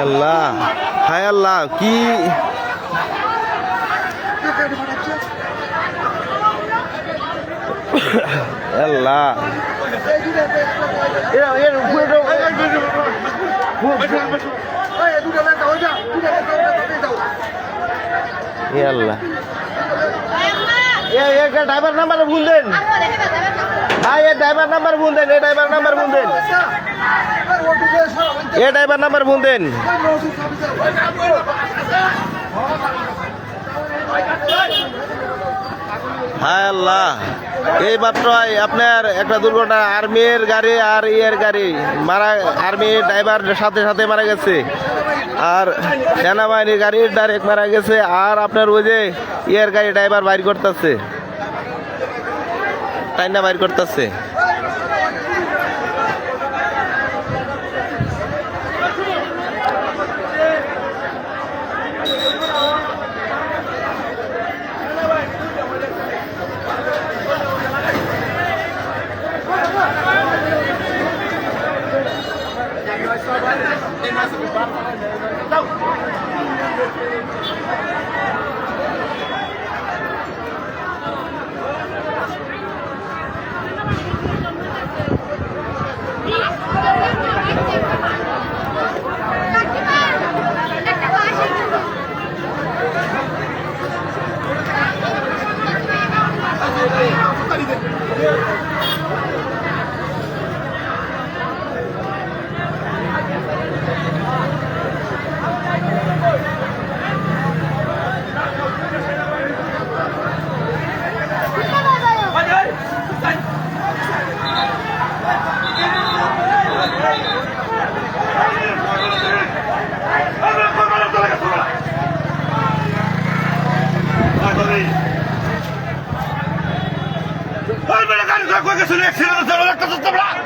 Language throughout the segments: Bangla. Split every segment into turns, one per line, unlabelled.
আল্লাহ, হায় আল্লাহ, কি আল্লাহ, আল্লাহ, ড্রাইভার নাম্বার ভুল দেন ভাই, এ ড্রাইভার নাম্বার ভুল দেন, এ ড্রাইভার নাম্বার ভুল দেন, এ ড্রাইভার নাম্বার ভুল দেন। হায় আল্লাহ, এই মাত্র আপনার একটা দুর্ঘটনা, আর্মির গাড়ি আর ইয়ের গাড়ি মারা, আর্মি ড্রাইভার সাথে সাথে মারা গেছে, আর সেনাবাহিনীর গাড়ির ডাইরেক্ট মারা গেছে, আর আপনার ওই যে ইয়ের গাড়ি ড্রাইভার বাইর করতেছে, তাই না বাইর করতেছে।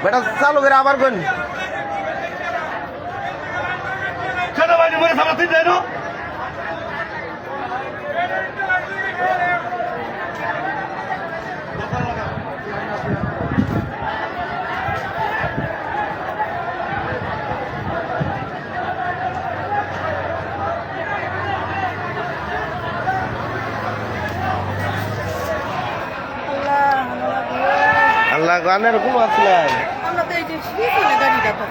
বেটা চালু করে আবার কোন সেনাবাহিনী বলে সামনে তিন যায় না। আল্লাহ গানের কোন আসলেন
আমরা তো এই যে শিখে গাড়িটা তো